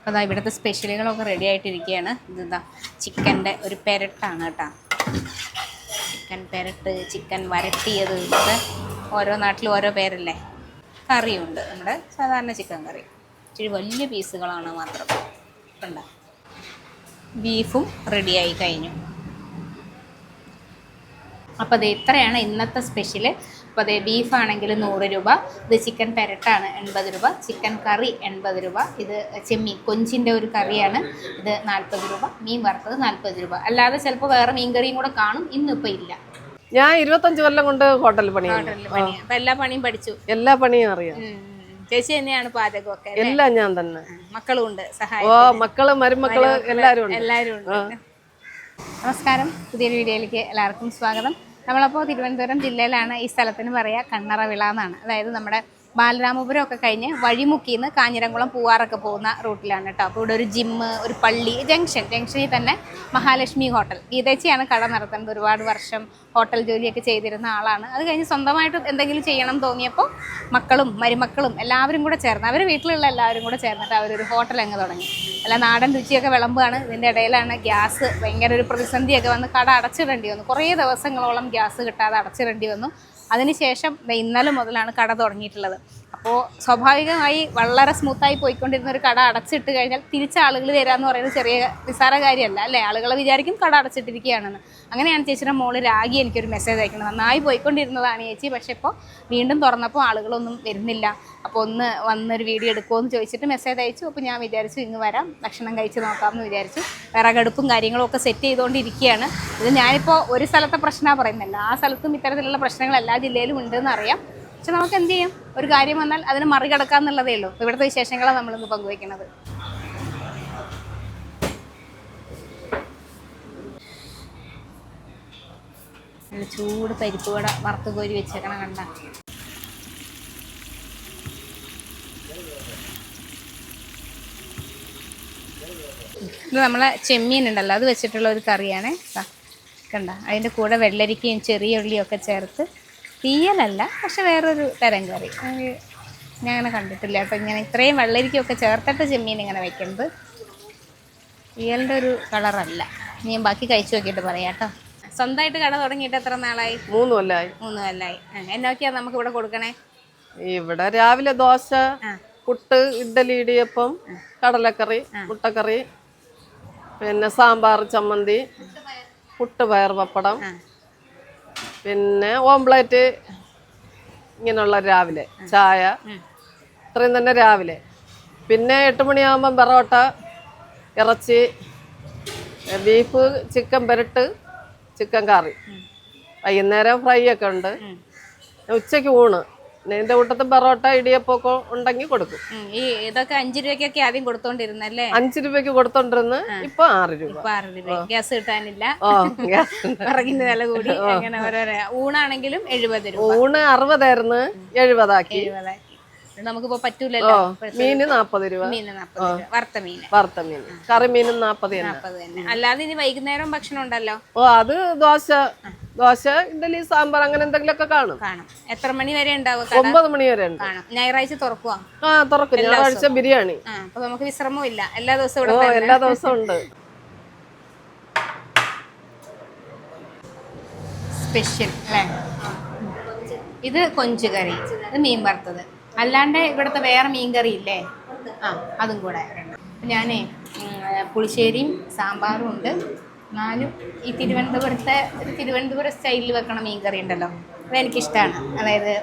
അതാ ഇവിടുത്തെ സ്പെഷ്യലുകളൊക്കെ റെഡി ആയിട്ടിരിക്കുകയാണ്. ഇതാ ചിക്കൻ്റെ ഒരു പെരട്ടാണ് കേട്ടോ. ചിക്കൻ പെരട്ട്, ചിക്കൻ വരട്ടിയത്, ഇതൊക്കെ ഓരോ നാട്ടിലും ഓരോ പേരല്ലേ. കറിയുണ്ട്, നമ്മുടെ സാധാരണ ചിക്കൻ കറി. ഇച്ചിരി വലിയ പീസുകളാണ് മാത്രം. കണ്ടോ, ബീഫും റെഡിയായി കഴിഞ്ഞു. അപ്പോൾ അത് ഇത്രയാണ് ഇന്നത്തെ സ്പെഷ്യല്. അപ്പോൾ അതേ ബീഫാണെങ്കിൽ 100 രൂപ, ഇത് ചിക്കൻ പെരട്ടാണ് 80 രൂപ, ചിക്കൻ കറി 80 രൂപ, ഇത് ചെമ്മീൻ കൊഞ്ചിൻ്റെ ഒരു കറിയാണ്, ഇത് 40 രൂപ, മീൻ വറുത്തത് 40 രൂപ. അല്ലാതെ ചിലപ്പോൾ വേറെ മീൻ കറിയും കൂടെ കാണും, ഇന്നിപ്പോൾ ഇല്ല. ഞാൻ 25 കൊല്ലം കൊണ്ട് ഹോട്ടൽ പണി. അപ്പം എല്ലാ പണിയും പഠിച്ചു, എല്ലാ പണിയും അറിയാം. ചേച്ചി തന്നെയാണ് പാചകമൊക്കെ? എല്ലാം ഞാൻ തന്നെ. മക്കളും ഉണ്ട് സഹായം? ഓ, മക്കള് മരുമക്കള് എല്ലാരും ഉണ്ട്. നമസ്കാരം, പുതിയൊരു വീഡിയോയിലേക്ക് എല്ലാവർക്കും സ്വാഗതം. നമ്മളപ്പോൾ തിരുവനന്തപുരം ജില്ലയിലാണ്. ഈ സ്ഥലത്തിന് പറയുക കണ്ണറവിള എന്നാണ്. അതായത് നമ്മുടെ ബാലരാമപുരം ഒക്കെ കഴിഞ്ഞ് വഴിമുക്കിന്ന് കാഞ്ഞിരംകുളം പൂവാറൊക്കെ പോകുന്ന റൂട്ടിലാണ് കേട്ടോ. അപ്പോൾ ഇവിടെ ഒരു ജിമ്മ്, ഒരു പള്ളി, ജംഗ്ഷനിൽ തന്നെ മഹാലക്ഷ്മി ഹോട്ടൽ. ഗീതേച്ചിയാണ് കട നടത്തുന്നത്. ഒരുപാട് വർഷം ഹോട്ടൽ ജോലിയൊക്കെ ചെയ്തിരുന്ന ആളാണ്. അത് കഴിഞ്ഞ് സ്വന്തമായിട്ട് എന്തെങ്കിലും ചെയ്യണം തോന്നിയപ്പോൾ മക്കളും മരുമക്കളും എല്ലാവരും കൂടെ ചേർന്ന്, അവർ വീട്ടിലുള്ള എല്ലാവരും കൂടെ ചേർന്നിട്ട് അവരൊരു ഹോട്ടൽ അങ്ങ് തുടങ്ങി. അല്ല, നാടൻ രുചിയൊക്കെ വിളമ്പുകയാണ്. ഇതിൻ്റെ ഇടയിലാണ് ഗ്യാസ് ഭയങ്കര ഒരു പ്രതിസന്ധിയൊക്കെ വന്ന് കട അടച്ചിടേണ്ടി വന്നു. കുറേ ദിവസങ്ങളോളം ഗ്യാസ് കിട്ടാതെ അടച്ചിടേണ്ടി വന്നു. അതിനുശേഷം ഇന്നലെ മുതലാണ് കട തുടങ്ങിയിട്ടുള്ളത്. അപ്പോൾ സ്വാഭാവികമായി വളരെ സ്മൂത്തായി പോയിക്കൊണ്ടിരുന്ന ഒരു കട അടച്ചിട്ട് കഴിഞ്ഞാൽ തിരിച്ച് ആളുകൾ വരാമെന്ന് പറയുന്നത് ചെറിയ നിസ്സാര കാര്യമല്ല അല്ലേ. ആളുകൾ വിചാരിക്കും കട അടച്ചിട്ടിരിക്കുകയാണെന്ന്. അങ്ങനെയാണ് ചേച്ചിയുടെ മോള് രാഗി എനിക്കൊരു മെസ്സേജ് അയക്കുന്നത്. നന്നായി പോയിക്കൊണ്ടിരുന്നതാണ് ചേച്ചി, പക്ഷേ ഇപ്പോൾ വീണ്ടും തുറന്നപ്പോൾ ആളുകളൊന്നും വരുന്നില്ല. അപ്പോൾ ഒന്ന് വന്നൊരു വീഡിയോ എടുക്കുമോ എന്ന് ചോദിച്ചിട്ട് മെസ്സേജ് അയച്ചു. അപ്പോൾ ഞാൻ വിചാരിച്ചു ഇങ്ങ് വരാം, ഭക്ഷണം കഴിച്ച് നോക്കാമെന്ന് വിചാരിച്ചു. വിറകടുപ്പും കാര്യങ്ങളും ഒക്കെ സെറ്റ് ചെയ്തുകൊണ്ടിരിക്കുകയാണ്. ഇത് ഞാനിപ്പോൾ ഒരു സ്ഥലത്തെ പ്രശ്നമാണ് പറയുന്നില്ല, ആ സ്ഥലത്തും ഇത്തരത്തിലുള്ള പ്രശ്നങ്ങൾ എല്ലാ ജില്ലയിലും ഉണ്ടെന്ന് അറിയാം. പക്ഷെ നമുക്ക് എന്ത് ചെയ്യും, ഒരു കാര്യം വന്നാൽ അതിന് മറികടക്കാന്നുള്ളതേ ഉള്ളൂ. ഇവിടുത്തെ വിശേഷങ്ങളാണ് നമ്മളിന്ന് പങ്കുവയ്ക്കുന്നത്. ചൂട് പരിപ്പ് വട വറുത്ത് കോരി വെച്ചേക്കണം കണ്ട. ഇത് നമ്മളെ ചെമ്മീൻ ഉണ്ടല്ലോ, അത് വെച്ചിട്ടുള്ള ഒരു കറിയാണ് കണ്ട. അതിൻ്റെ കൂടെ വെള്ളരിക്കയും ചെറിയ ഉള്ളിയും ഒക്കെ ചേർത്ത്, തീയലല്ല പക്ഷെ വേറൊരു തരം കറി. ഞാൻ അങ്ങനെ കണ്ടിട്ടില്ല കേട്ടോ, ഇങ്ങനെ ഇത്രയും വെള്ളരിക്കൊക്കെ ചേർത്തിട്ട് ചെമ്മീൻ ഇങ്ങനെ വെക്കുന്നത്. തീയലിൻ്റെ ഒരു കളറല്ല. ഞാൻ ബാക്കി കഴിച്ചു നോക്കിയിട്ട് പറയാം കേട്ടോ. സ്വന്തമായിട്ട് കട തുടങ്ങിയിട്ട് എത്ര നാളായി? 3 കൊല്ലമായി. 3 കൊല്ലമായി. എന്നൊക്കെയാ നമുക്ക് ഇവിടെ കൊടുക്കണേ? ഇവിടെ രാവിലെ ദോശ, പുട്ട്, ഇഡ്ഡലി, ഇടിയപ്പം, കടലക്കറി, മുട്ടക്കറി, പിന്നെ സാമ്പാർ, ചമ്മന്തി, പുട്ടുപയർ, പപ്പടം, പിന്നെ ഓംപ്ലേറ്റ്, ഇങ്ങനെയുള്ള രാവിലെ ചായ, ഇത്രയും തന്നെ രാവിലെ. പിന്നെ 8 മണിയാകുമ്പം പൊറോട്ട, ഇറച്ചി, ബീഫ്, ചിക്കൻ പെരട്ട്, ചിക്കൻ കറി, വൈകുന്നേരം ഫ്രൈ ഒക്കെ ഉണ്ട്, ഉച്ചയ്ക്ക് ഊണ്. ഇതിന്റെ കൂട്ടത്തിൽ പൊറോട്ട, ഇടിയപ്പൊക്കെ ഉണ്ടെങ്കിൽ കൊടുക്കും. ഈ ഇതൊക്കെ 5 രൂപയ്ക്കൊക്കെ ആദ്യം കൊടുത്തോണ്ടിരുന്നല്ലേ? 5 രൂപയ്ക്ക് കൊടുത്തോണ്ടിരുന്ന് ഇപ്പൊ 6 രൂപ. 6 രൂപ. ഗ്യാസ് കിട്ടാനില്ല, വിറകിന്റെ വില കൂടി. അങ്ങനെ ഓരോരോ. ഊണാണെങ്കിലും 70 രൂപ. ഊണ് 60 ആയിരുന്നു, 70 ആക്കി. നമുക്കിപ്പോ പറ്റൂലല്ലോ. മീന് 40 രൂപ. മീന് 40 രൂപ. വറുത്ത മീൻ, കറി മീനും 40 തന്നെ. അല്ലാതെ ഇനി വൈകുന്നേരം ഭക്ഷണം ഉണ്ടല്ലോ. ഓ, അത് ദോശ, ഇഡ്ഡലി, സാമ്പാർ, അങ്ങനെ എന്തെങ്കിലുമൊക്കെ കാണും. എത്ര മണി വരെ ഉണ്ടാവും? 9 മണി വരെ ഉണ്ട്. ഞായറാഴ്ച തുറക്കുക? തുറക്കും. ഞായറാഴ്ച ബിരിയാണി. അപ്പൊ നമുക്ക് വിശ്രമവും ഇല്ല, എല്ലാ ദിവസവും ഇവിടെ എല്ലാ ദിവസവും ഉണ്ട്. സ്പെഷ്യൽ അല്ലേ? ഇത് കൊഞ്ച് കറി, ഇത് മീൻ വറുത്തത്. അല്ലാണ്ട് ഇവിടുത്തെ വേറെ മീൻ കറി ഇല്ലേ? അതും കൂടെ. ഞാനേ പുളിശ്ശേരിയും സാമ്പാറും ഉണ്ട്. എന്നാലും ഈ തിരുവനന്തപുരം സ്റ്റൈലിൽ വെക്കണ മീൻ കറി ഉണ്ടല്ലോ, അതെനിക്കിഷ്ടമാണ്. അതായത്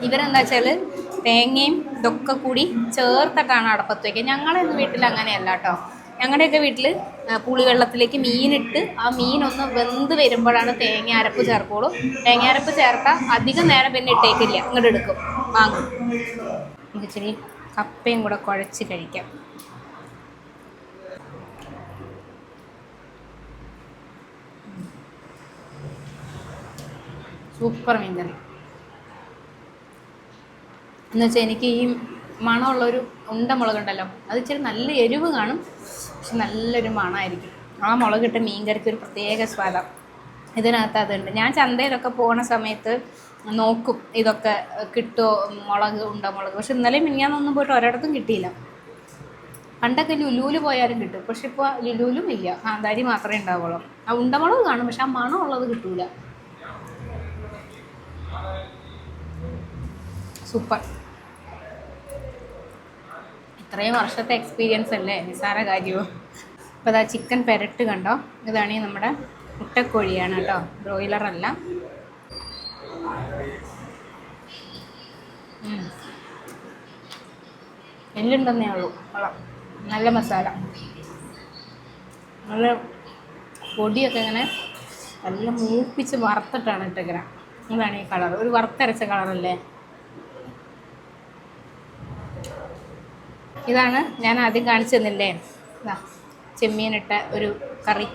ഇവരെന്താ വെച്ചാൽ തേങ്ങയും ഇതൊക്കെ കൂടി ചേർത്തിട്ടാണ് അടപ്പത്ത് വയ്ക്കുക. ഞങ്ങളൊന്നും വീട്ടിൽ അങ്ങനെയല്ല കേട്ടോ. ഞങ്ങളുടെയൊക്കെ വീട്ടിൽ പുളിവെള്ളത്തിലേക്ക് മീനിട്ട് ആ മീനൊന്ന് വെന്ത് വരുമ്പോഴാണ് തേങ്ങ അരപ്പ് ചേർക്കുള്ളൂ. തേങ്ങ അരപ്പ് ചേർത്താൽ അധികം നേരം പിന്നെ ഇട്ടേക്കില്ല, അങ്ങോട്ട് എടുക്കും, വാങ്ങും. നമുക്ക് ഇച്ചിരി കപ്പയും കൂടെ കുഴച്ച് കഴിക്കാം. സൂപ്പർ മീൻകറി എന്ന് വെച്ചാൽ എനിക്ക് ഈ മണമുള്ളൊരു ഉണ്ടമുളകുണ്ടല്ലോ, അത് ഇച്ചിരി നല്ല എരിവ് കാണും, പക്ഷെ നല്ലൊരു മണമായിരിക്കും. ആ മുളകിട്ട മീൻകറിക്ക് ഒരു പ്രത്യേക സ്വാദം ഇതിനകത്ത് അതുണ്ട്. ഞാൻ ചന്തയിലൊക്കെ പോകുന്ന സമയത്ത് നോക്കും ഇതൊക്കെ കിട്ടുമോ, മുളക് ഉണ്ടോ മുളക്. പക്ഷെ ഇന്നലെ മിനിഞ്ഞാന്നൊന്നും പോയിട്ട് ഒരിടത്തും കിട്ടിയില്ല. പണ്ടൊക്കെ ലുലുവിൽ പോയാലും കിട്ടും, പക്ഷെ ഇപ്പോൾ ലുലുവിലും ഇല്ല, കാന്താരി മാത്രമേ ഉണ്ടാവുള്ളൂ. ആ ഉണ്ടമുളക് കാണും, പക്ഷെ ആ മണം ഉള്ളത് കിട്ടൂല. സൂപ്പർ. ഇത്രയും വർഷത്തെ എക്സ്പീരിയൻസ് അല്ലേ, നിസ്സാര കാര്യമോ. അപ്പോൾ അതാ ചിക്കൻ പെരട്ട് കണ്ടോ, ഇതാണെങ്കിൽ നമ്മുടെ മുട്ടക്കോഴിയാണ് കേട്ടോ, ബ്രോയിലറല്ല. എല്ലുണ്ടെന്നേ ഉള്ളൂ, കൊള്ളാം. നല്ല മസാല, നല്ല പൊടിയൊക്കെ ഇങ്ങനെ നല്ല മൂപ്പിച്ച് വറുത്തിട്ടാണ് ഇട്ടിങ്ങനെ. അതാണ് ഈ കളർ, ഒരു വറുത്തരച്ച കളറല്ലേ. ഇതാണ് ഞാൻ ആദ്യം കാണിച്ചു തന്നില്ലേ, ഇതാ ചെമ്മീനിട്ട ഒരു കറി.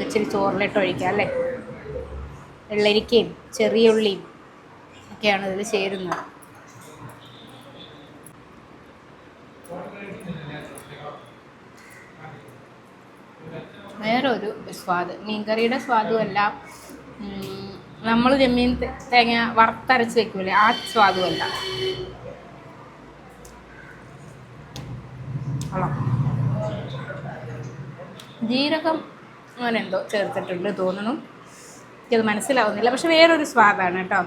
ഇച്ചിരി ചോറിലിട്ട് ഒഴിക്കാം അല്ലേ. വെള്ളരിക്കയും ചെറിയ ഉള്ളിയും ഒക്കെയാണ് ഇതിൽ ചേരുന്നത്. വേറൊരു സ്വാദ്, മീൻകറിയുടെ സ്വാദുമല്ല, നമ്മൾ ചെമ്മീൻ തേങ്ങ വറുത്തരച്ച് വെക്കൂലേ ആ സ്വാദുമല്ല. ജീരകം അങ്ങനെ എന്തോ ചേർത്തിട്ടുണ്ട് തോന്നുന്നു, എനിക്കത് മനസ്സിലാവുന്നില്ല. പക്ഷെ വേറൊരു സ്വാദാണ് കേട്ടോ.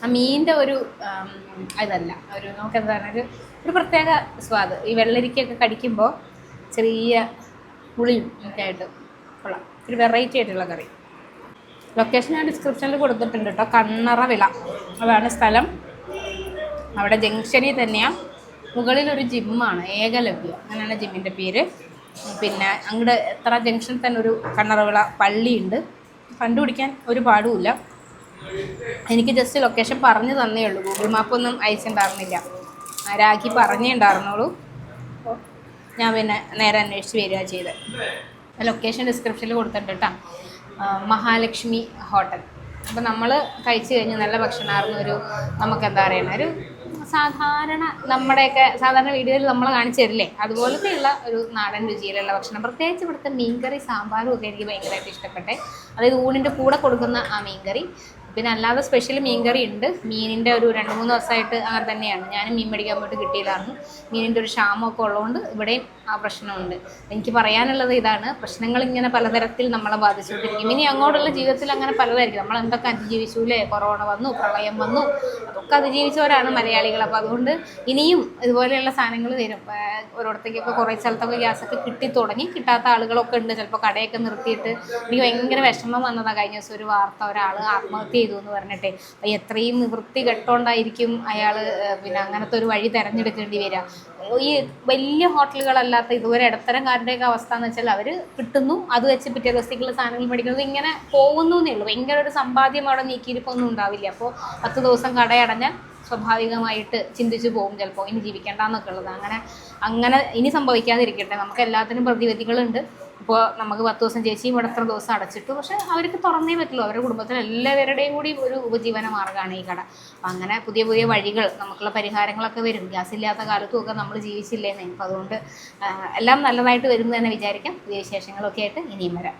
ആ മീനിൻ്റെ ഒരു ഇതല്ല, ഒരു നമുക്കെന്താണ് ഒരു പ്രത്യേക സ്വാദ്. ഈ വെള്ളരിക്കയൊക്കെ കടിക്കുമ്പോൾ ചെറിയ പുളിയും ഒക്കെ ആയിട്ട് കൊള്ളാം. ഒരു വെറൈറ്റി ആയിട്ടുള്ള കറി. ലൊക്കേഷൻ ഞാൻ ഡിസ്ക്രിപ്ഷനിൽ കൊടുത്തിട്ടുണ്ട് കേട്ടോ, കണ്ണറവിള അതാണ് സ്ഥലം. അവിടെ ജംഗ്ഷനിൽ തന്നെയാണ്. മുകളിലൊരു ജിമ്മാണ്, ഏകലവ്യ അങ്ങനെയാണ് ജിമ്മിൻ്റെ പേര്. പിന്നെ അങ്ങോട്ട് എത്ര ജംഗ്ഷനിൽ തന്നെ ഒരു കണ്ണറവിള പള്ളിയുണ്ട്. കണ്ടുപിടിക്കാൻ ഒരു പാടുമില്ല. എനിക്ക് ജസ്റ്റ് ലൊക്കേഷൻ പറഞ്ഞു തന്നേ ഉള്ളൂ, ഗൂഗിൾ മാപ്പൊന്നും അയച്ചിട്ടുണ്ടായിരുന്നില്ല. രാഖി പറഞ്ഞേ ഉണ്ടായിരുന്നുള്ളൂ. അപ്പോൾ ഞാൻ പിന്നെ നേരെ അന്വേഷിച്ച് വരിക ചെയ്ത്. ലൊക്കേഷൻ ഡിസ്ക്രിപ്ഷനിൽ കൊടുത്തിട്ടുണ്ട് കേട്ടോ. മഹാലക്ഷ്മി ഹോട്ടൽ. അപ്പോൾ നമ്മൾ കഴിച്ച് കഴിഞ്ഞ് നല്ല ഭക്ഷണമായിരുന്നു. ഒരു നമുക്കെന്താ പറയുക, ഒരു സാധാരണ നമ്മുടെയൊക്കെ സാധാരണ വീഡിയോയിൽ നമ്മൾ കാണിച്ചു തരില്ലേ അതുപോലത്തെയുള്ള ഒരു നാടൻ രുചിയിലുള്ള ഭക്ഷണം. പ്രത്യേകിച്ച് ഇവിടുത്തെ മീൻകറി സാമ്പാറും ഒക്കെ എനിക്ക് ഭയങ്കരമായിട്ട് ഇഷ്ടപ്പെട്ടെ. അതായത് ഊണിൻ്റെ കൂടെ കൊടുക്കുന്ന ആ മീൻകറി. പിന്നെ അല്ലാതെ സ്പെഷ്യൽ മീൻകറി ഉണ്ട്. മീനിൻ്റെ ഒരു 2-3 ദിവസമായിട്ട് അങ്ങനെ തന്നെയാണ്. ഞാനും മീൻ മേടിക്കാൻ പോയിട്ട് കിട്ടിയില്ലായിരുന്നു. മീനിൻ്റെ ഒരു ക്ഷാമമൊക്കെ ഉള്ളതുകൊണ്ട് ഇവിടെയും ആ പ്രശ്നമുണ്ട്. എനിക്ക് പറയാനുള്ളത് ഇതാണ്, പ്രശ്നങ്ങൾ ഇങ്ങനെ പലതരത്തിൽ നമ്മളെ ബാധിച്ചുകൊണ്ടിരിക്കും. ഇനി അങ്ങോട്ടുള്ള ജീവിതത്തിൽ അങ്ങനെ പലതായിരിക്കും. നമ്മൾ എന്തൊക്കെ അതിജീവിച്ചു അല്ലേ, കൊറോണ വന്നു, പ്രളയം വന്നു, അതൊക്കെ അതിജീവിച്ചവരാണ് മലയാളികൾ. അപ്പോൾ അതുകൊണ്ട് ഇനിയും ഇതുപോലെയുള്ള സാധനങ്ങൾ വരും. ഓരോടത്തേക്കൊക്കെ കുറേ സ്ഥലത്തൊക്കെ ഗ്യാസൊക്കെ കിട്ടി തുടങ്ങി, കിട്ടാത്ത ആളുകളൊക്കെ ഉണ്ട്. ചിലപ്പോൾ കടയൊക്കെ നിർത്തിയിട്ട്. എനിക്ക് ഭയങ്കര വിഷമം വന്നതാണ് കഴിഞ്ഞ ദിവസം ഒരു വാർത്ത, ഒരാൾ ആത്മഹത്യ ചെയ്തു എന്ന് പറഞ്ഞിട്ട്. എത്രയും നിവൃത്തി കെട്ടോണ്ടായിരിക്കും അയാൾ പിന്നെ അങ്ങനത്തെ ഒരു വഴി തിരഞ്ഞെടുക്കേണ്ടി വരിക. ഈ വലിയ ഹോട്ടലുകളല്ലാത്ത ഇതുവരെ ഇടത്തരംകാരുടെയൊക്കെ അവസ്ഥ എന്ന് വെച്ചാൽ അവർ കിട്ടുന്നു, അത് വെച്ച് പിറ്റേ ദിവസത്തേക്കുള്ള സാധനങ്ങൾ മേടിക്കുന്നത്, ഇങ്ങനെ പോകുന്നു എന്നേ ഉള്ളൂ. ഭയങ്കര ഒരു സമ്പാദ്യം അവിടെ നീക്കിയിരിപ്പൊന്നും ഉണ്ടാവില്ല. അപ്പോൾ 10 ദിവസം കടയടഞ്ഞാൽ സ്വാഭാവികമായിട്ട് ചിന്തിച്ചു പോകും ചിലപ്പോൾ ഇനി ജീവിക്കേണ്ടെന്നൊക്കെ ഉള്ളത്. അങ്ങനെ ഇനി സംഭവിക്കാതിരിക്കട്ടെ. നമുക്ക് എല്ലാത്തിനും പ്രതിവിധികളുണ്ട്. ഇപ്പോൾ നമുക്ക് 10 ദിവസം ചേച്ചിയും ഇവിടെ എത്ര ദിവസം അടച്ചിട്ടു, പക്ഷേ അവർക്ക് തുറന്നേ പറ്റുള്ളൂ. അവരുടെ കുടുംബത്തിൽ എല്ലാവരുടെയും കൂടി ഒരു ഉപജീവന മാർഗ്ഗമാണ് ഈ കട. അപ്പം അങ്ങനെ പുതിയ പുതിയ വഴികൾ, നമുക്കുള്ള പരിഹാരങ്ങളൊക്കെ വരും. ഗ്യാസ് ഇല്ലാത്ത കാലത്തും ഒക്കെ നമ്മൾ ജീവിച്ചില്ലേന്നേ. അപ്പം അതുകൊണ്ട് എല്ലാം നല്ലതായിട്ട് വരും തന്നെ വിചാരിക്കാം. പുതിയ വിശേഷങ്ങളൊക്കെ ആയിട്ട് ഇനിയും വരാം.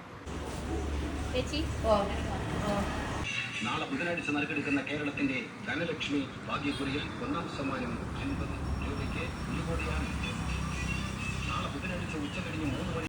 ചേച്ചി നാളെ ബുധനാഴ്ച നറുക്കെടുക്കുന്ന കേരളത്തിന്റെ ധനലക്ഷ്മി ഭാഗ്യക്കുറിയിൽ 1ാം സമ്മാനം 50 രൂപയ്ക്ക് 1 കോടിയാണ്. നാളെ ബുധനാഴ്ച ഉച്ച കഴിഞ്ഞ് 3 മണി